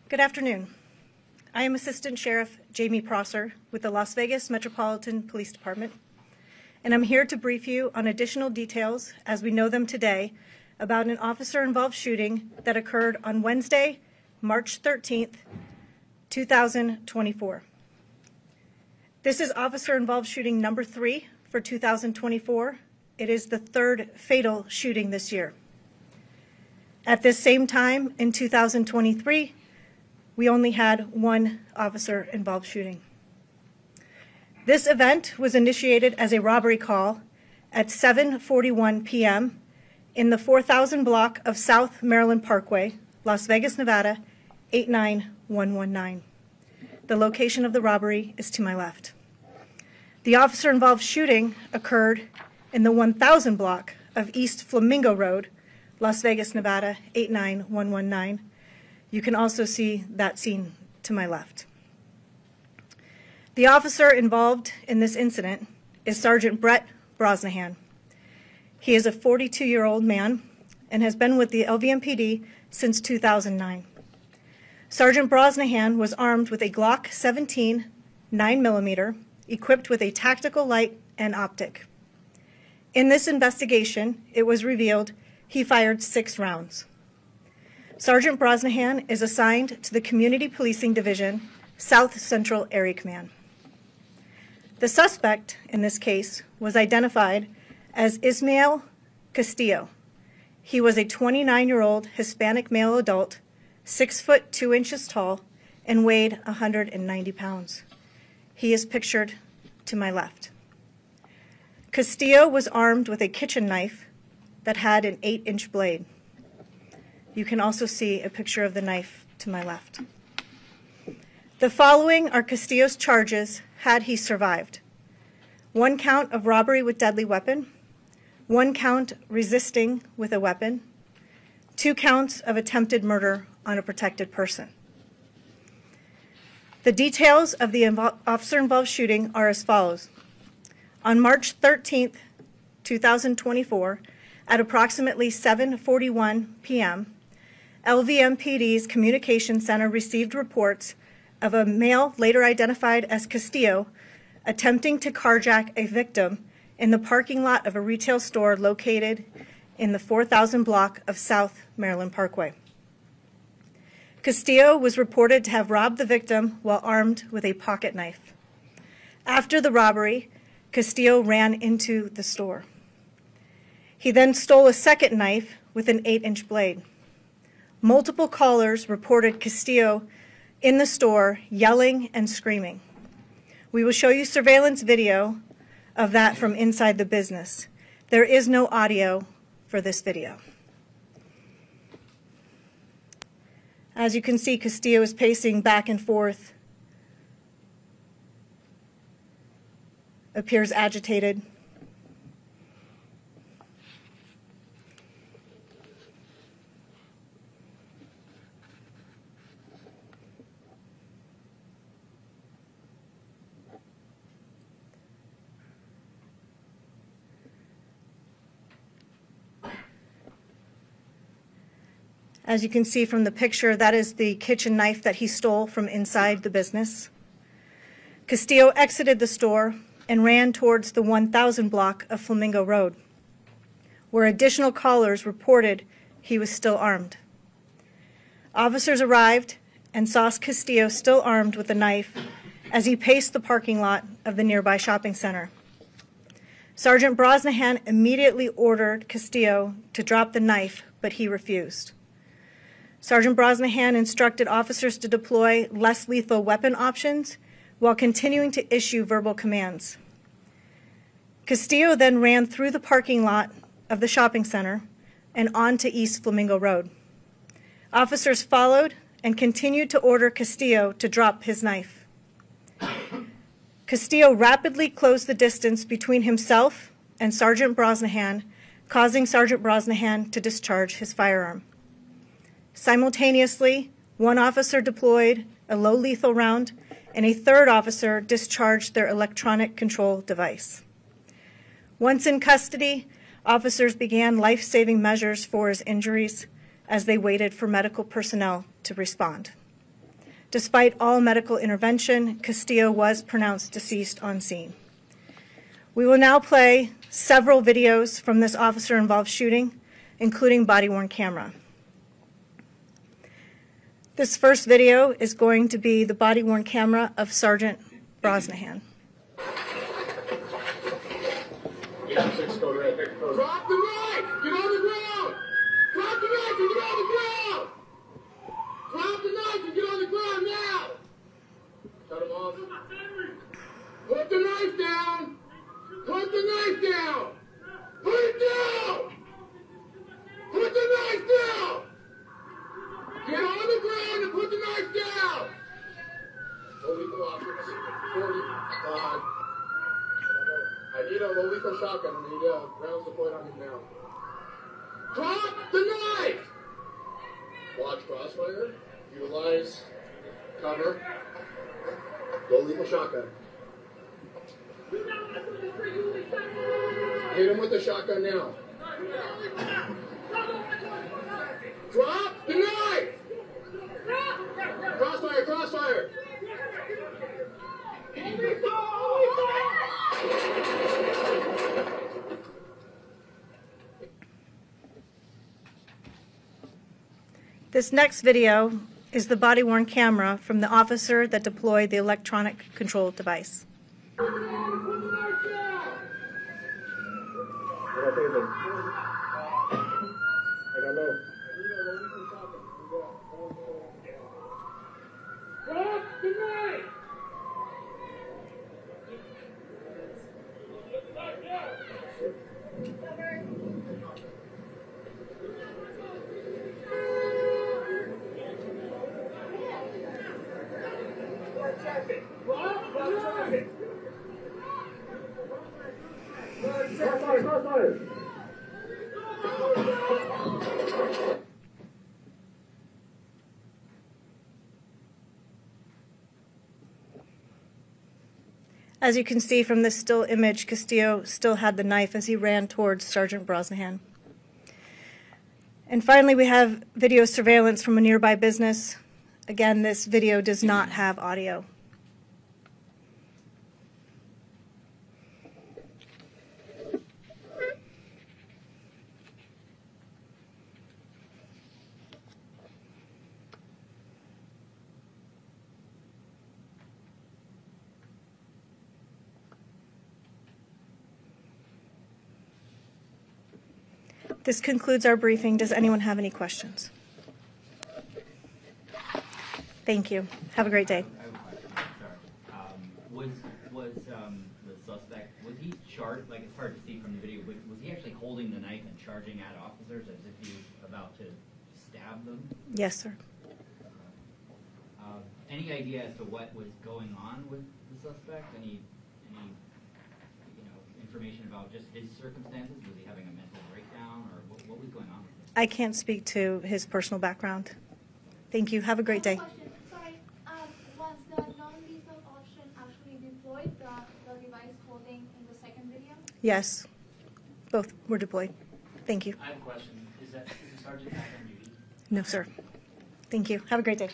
Good afternoon. I am Assistant Sheriff Jamie Prosser with the Las Vegas Metropolitan Police Department, and I'm here to brief you on additional details, as we know them today, about an officer-involved shooting that occurred on Wednesday, March 13th, 2024. This is officer-involved shooting number 3 for 2024. It is the third fatal shooting this year. At this same time in 2023, we only had one officer-involved shooting. This event was initiated as a robbery call at 7:41 p.m. in the 4000 block of South Maryland Parkway, Las Vegas, Nevada, 89119. The location of the robbery is to my left. The officer-involved shooting occurred in the 1000 block of East Flamingo Road, Las Vegas, Nevada, 89119. You can also see that scene to my left. The officer involved in this incident is Sergeant Brett Brosnahan. He is a 42-year-old man and has been with the LVMPD since 2009. Sergeant Brosnahan was armed with a Glock 17 9mm, equipped with a tactical light and optic. In this investigation, it was revealed he fired 6 rounds. Sergeant Brosnahan is assigned to the Community Policing Division, South Central Area Command. The suspect in this case was identified as Ismael Castillo. He was a 29-year-old Hispanic male adult, 6 foot 2 inches tall, and weighed 190 pounds. He is pictured to my left. Castillo was armed with a kitchen knife that had an 8-inch blade. You can also see a picture of the knife to my left. The following are Castillo's charges had he survived: 1 count of robbery with deadly weapon, 1 count resisting with a weapon, 2 counts of attempted murder on a protected person. The details of the officer-involved shooting are as follows. On March 13th, 2024, at approximately 7:41 p.m., LVMPD's Communication Center received reports of a male later identified as Castillo attempting to carjack a victim in the parking lot of a retail store located in the 4000 block of South Maryland Parkway. Castillo was reported to have robbed the victim while armed with a pocket knife. After the robbery, Castillo ran into the store. He then stole a second knife with an 8-inch blade. Multiple callers reported Castillo in the store yelling and screaming. We will show you surveillance video of that from inside the business. There is no audio for this video. As you can see, Castillo is pacing back and forth, appears agitated. As you can see from the picture, that is the kitchen knife that he stole from inside the business. Castillo exited the store and ran towards the 1000 block of Flamingo Road, where additional callers reported he was still armed. Officers arrived and saw Castillo still armed with a knife as he paced the parking lot of the nearby shopping center. Sergeant Brosnahan immediately ordered Castillo to drop the knife, but he refused. Sergeant Brosnahan instructed officers to deploy less lethal weapon options while continuing to issue verbal commands. Castillo then ran through the parking lot of the shopping center and onto East Flamingo Road. Officers followed and continued to order Castillo to drop his knife. Castillo rapidly closed the distance between himself and Sergeant Brosnahan, causing Sergeant Brosnahan to discharge his firearm. Simultaneously, one officer deployed a low lethal round and a third officer discharged their electronic control device. Once in custody, officers began life-saving measures for his injuries as they waited for medical personnel to respond. Despite all medical intervention, Castillo was pronounced deceased on scene. We will now play several videos from this officer-involved shooting, including body-worn camera. This first video is going to be the body-worn camera of Sergeant Brosnahan. Drop the knife! Get on the ground! Drop the knife and get on the ground! Drop the knife and get on the ground now! Cut him off. Put the knife down! Put the knife down! Put it down! Put the knife down! Get on the ground and put the knife down! Low lethal options. 45. I need a low lethal shotgun. I need rounds deployed on him now. Drop the knife! Watch crossfire. Utilize cover. Low lethal shotgun. Hit him with the shotgun now. Drop the knife! Crossfire, crossfire! This next video is the body-worn camera from the officer that deployed the electronic control device. As you can see from this still image, Castillo still had the knife as he ran towards Sergeant Brosnahan. And finally, we have video surveillance from a nearby business. Again, this video does not have audio. This concludes our briefing. Does anyone have any questions? Thank you. Have a great day. I have a question. Sorry. Was the suspect, was he charged, like it's hard to see from the video, but was he actually holding the knife and charging at officers as if he was about to stab them? Yes, sir. Any idea as to what was going on with the suspect? Any information about just his circumstances? Was he having a mental breakdown, or what was going on with him? I can't speak to his personal background. Thank you. Have a great day. Sorry, was the non-lethal option actually deployed, the device holding in the second video? Yes, both were deployed. Thank you. I have a question. Is the sergeant back on duty? No, sir. Thank you. Have a great day.